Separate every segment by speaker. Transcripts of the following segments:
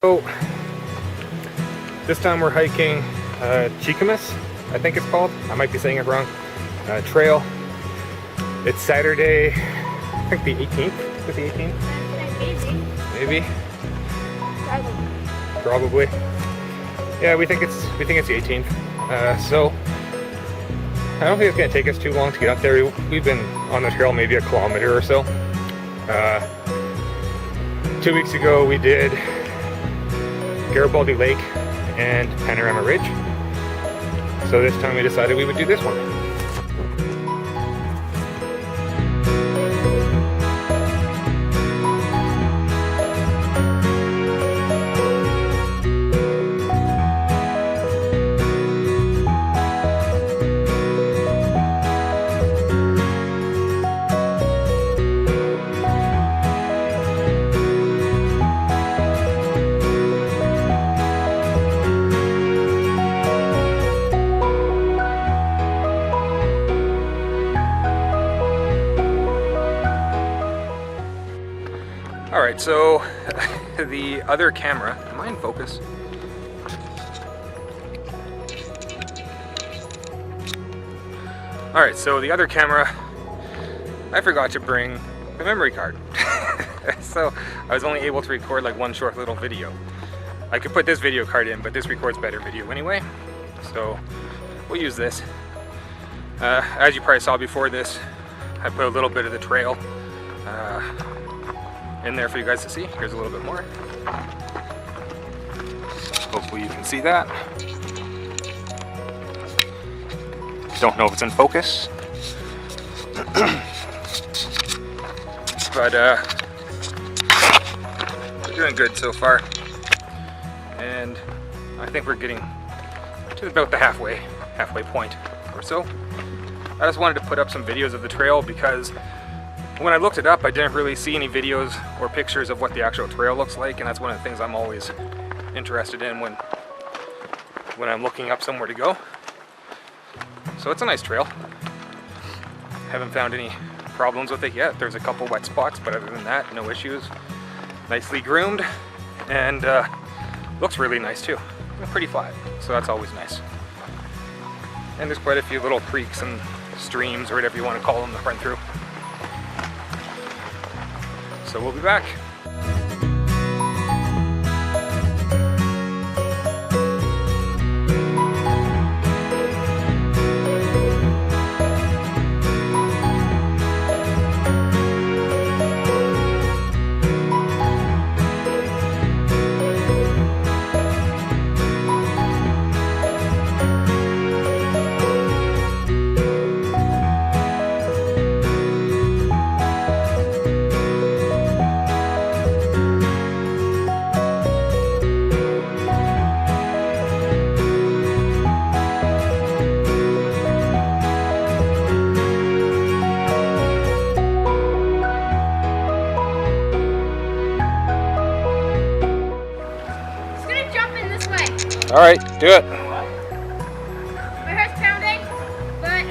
Speaker 1: So this time we're hiking Cheakamus, I think it's called. I might be saying it wrong. Trail. It's Saturday, I think the 18th. Is it the 18th? Maybe. Probably. Yeah, we think it's the 18th. So I don't think it's gonna take us too long to get up there. We've been on the trail maybe a kilometer or so. 2 weeks ago we did Garibaldi Lake and Panorama Ridge. So this time we decided we would do this one. Alright, so the other camera, am I in focus? Alright, so the other camera, I forgot to bring the memory card. So I was only able to record like one short little video. I could put this video card in, but this records better video anyway. So we'll use this. As you probably saw before this, I put a little bit of the trail in there for you guys to see. Here's a little bit more. Hopefully you can see that. Don't know if it's in focus. But we're doing good so far. And I think we're getting to about the halfway point or so. I just wanted to put up some videos of the trail because when I looked it up, I didn't really see any videos or pictures of what the actual trail looks like, and that's one of the things I'm always interested in when I'm looking up somewhere to go. So it's a nice trail. Haven't found any problems with it yet. There's a couple wet spots, but other than that, no issues. Nicely groomed, and looks really nice too. Pretty flat, so that's always nice. And there's quite a few little creeks and streams, or whatever you want to call them, to run through. So we'll be back. All right, do it.
Speaker 2: My heart's pounding, but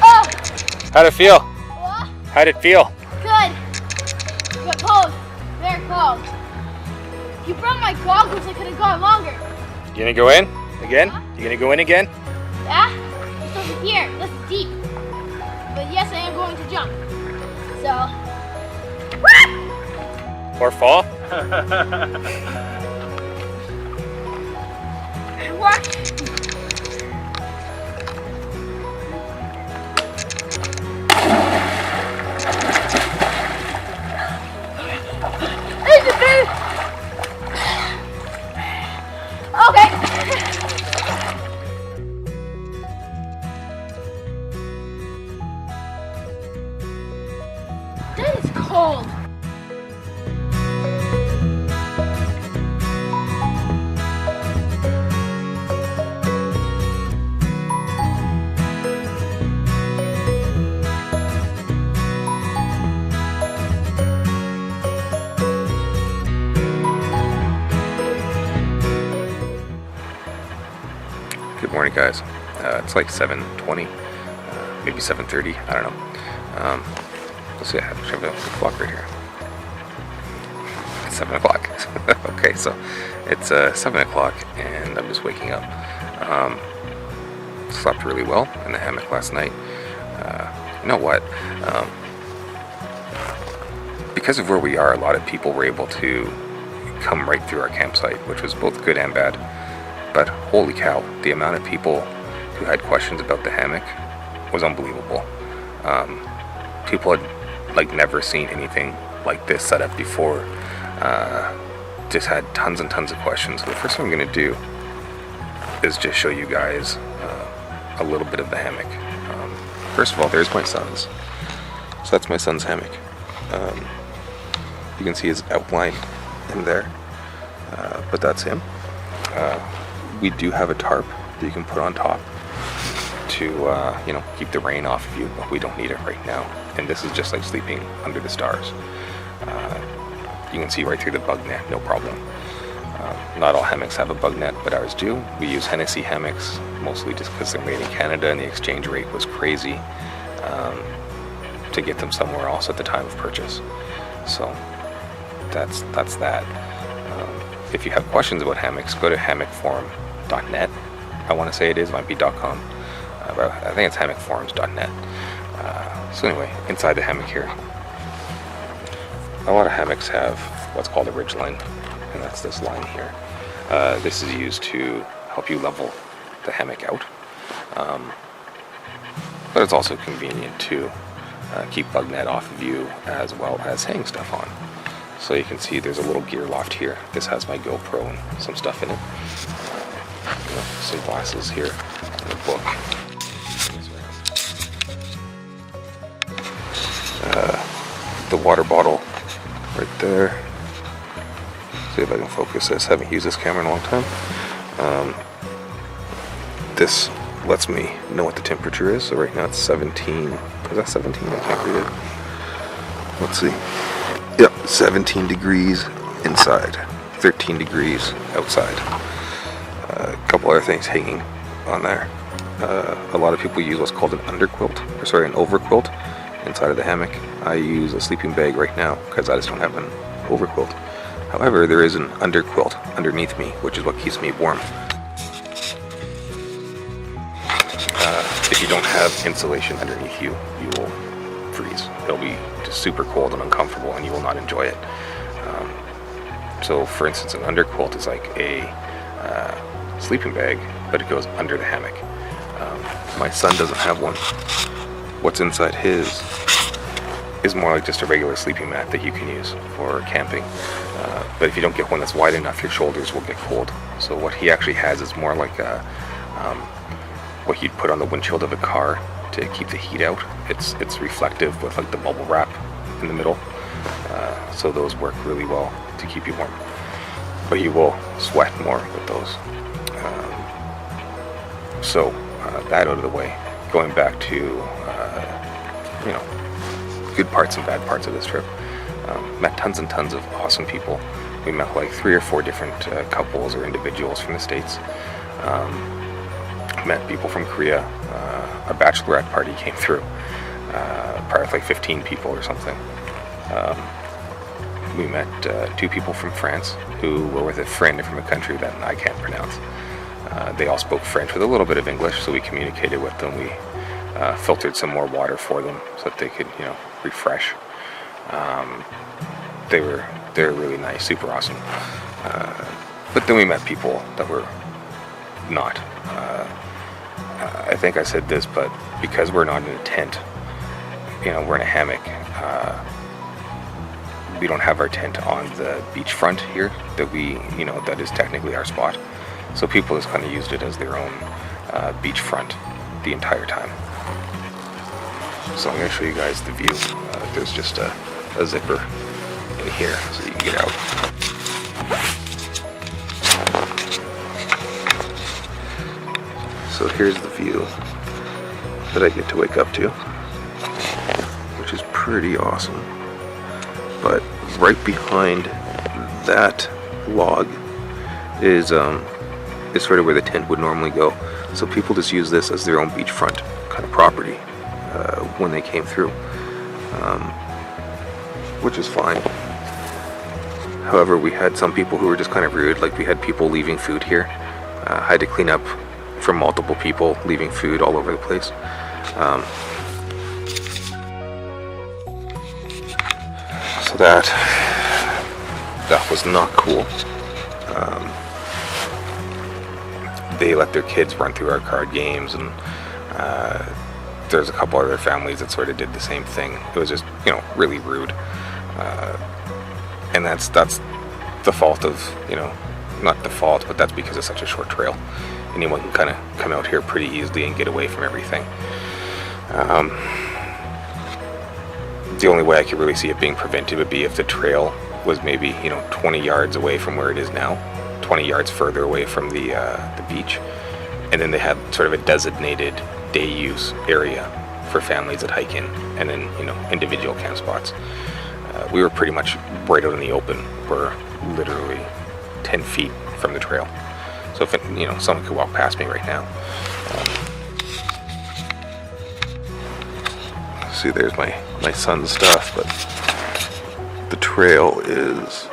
Speaker 2: oh!
Speaker 1: How'd it feel?
Speaker 2: What?
Speaker 1: How'd it feel?
Speaker 2: Good. But cold. Very cold. If you brought my goggles, I could have gone longer.
Speaker 1: You gonna go in again?
Speaker 2: Huh?
Speaker 1: You gonna go in again?
Speaker 2: Yeah? It's over here. This is deep. But yes, I am going to jump. So.
Speaker 1: Or fall?
Speaker 2: What? Okay. That is cold.
Speaker 1: Good morning, guys.
Speaker 3: It's like 7:20, maybe 7:30. I don't know. Let's see. I have a clock right here. It's 7 o'clock. Okay, so it's 7 o'clock, and I'm just waking up. Slept really well in the hammock last night. You know what? Because of where we are, a lot of people were able to come right through our campsite, which was both good and bad. But holy cow, the amount of people who had questions about the hammock was unbelievable. People had like never seen anything like this set up before. Just had tons and tons of questions. So the first thing I'm going to do is just show you guys a little bit of the hammock. First of all, there's my son's. So that's my son's hammock. You can see his outline in there, but that's him. We do have a tarp that you can put on top to keep the rain off of you, but we don't need it right now. And this is just like sleeping under the stars. You can see right through the bug net, no problem. Not all hammocks have a bug net, but ours do. We use Hennessy hammocks, mostly just because they're made in Canada and the exchange rate was crazy to get them somewhere else at the time of purchase. So that's that. If you have questions about hammocks, go to hammockforum.net. I want to say it is, might be .com. But I think it's hammockforums.net. So anyway, inside the hammock here, a lot of hammocks have what's called a ridge line, and that's this line here. This is used to help you level the hammock out, but it's also convenient to keep bug net off of you as well as hang stuff on. So you can see there's a little gear loft here. This has my GoPro and some stuff in it. Some glasses here and a book. The water bottle right there. See if I can focus this. Haven't used this camera in a long time. This lets me know what the temperature is. So right now it's 17. Is that 17? I can't read it. Let's see. Yep, 17 degrees inside, 13 degrees outside. A couple other things hanging on there. A lot of people use what's called an underquilt, an overquilt inside of the hammock. I use a sleeping bag right now because I just don't have an overquilt. However, there is an underquilt underneath me, which is what keeps me warm. If you don't have insulation underneath you, you will freeze. It'll be just super cold and uncomfortable, and you will not enjoy it. So, for instance, an underquilt is like a sleeping bag, but it goes under the hammock. My son doesn't have one. What's inside his is more like just a regular sleeping mat that you can use for camping. But if you don't get one that's wide enough, your shoulders will get cold. So what he actually has is more like what you'd put on the windshield of a car to keep the heat out. It's reflective with like the bubble wrap in the middle. So those work really well to keep you warm. But you will sweat more with those. So that out of the way. Going back to good parts and bad parts of this trip. Met tons and tons of awesome people. We met like 3 or 4 different couples or individuals from the States. Met people from Korea. A bachelorette party came through. Probably like 15 people or something. We met 2 people from France who were with a friend from a country that I can't pronounce. They all spoke French with a little bit of English, so we communicated with them. We filtered some more water for them so that they could, refresh. They were really nice, super awesome. But then we met people that were not. I think I said this, but because we're not in a tent, we're in a hammock. We don't have our tent on the beachfront here that is technically our spot. So people just kind of used it as their own beachfront the entire time. So I'm going to show you guys the view. There's just a zipper in here so you can get out. So here's the view that I get to wake up to, which is pretty awesome. But right behind that log is sort of where the tent would normally go. So people just use this as their own beachfront kind of property when they came through, which is fine. However, we had some people who were just kind of rude. Like, we had people leaving food here. I had to clean up from multiple people leaving food all over the place. So that was not cool. They let their kids run through our card games, and there's a couple other families that sort of did the same thing. It was just, you know, really rude. And that's the fault of, you know, not the fault, but that's because it's such a short trail. Anyone can kind of come out here pretty easily and get away from everything. The only way I could really see it being prevented would be if the trail was maybe, you know, 20 yards away from where it is now, 20 yards further away from the beach, and then they had sort of a designated day use area for families that hike in, and then, you know, individual camp spots. We were pretty much right out in the open. We're literally 10 feet from the trail. So if, you know, someone could walk past me right now. See, there's my son's stuff, but the trail is,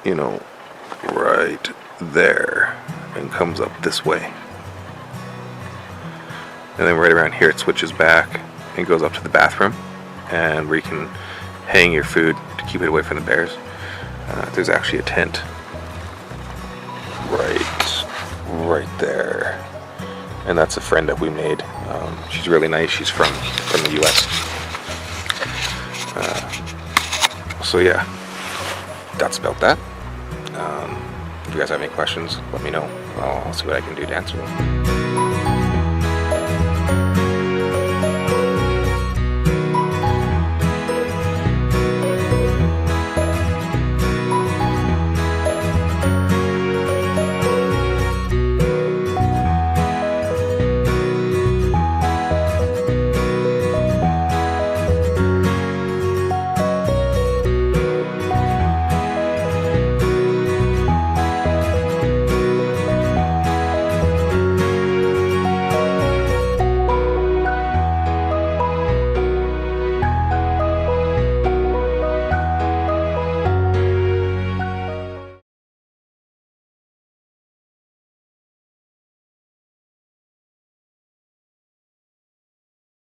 Speaker 3: you know, right there and comes up this way. And then right around here it switches back and goes up to the bathroom, and where you can hang your food to keep it away from the bears. There's actually a tent right there, and that's a friend that we made. She's really nice. She's from the US. So yeah, that's about that. If you guys have any questions, let me know. I'll see what I can do to answer them.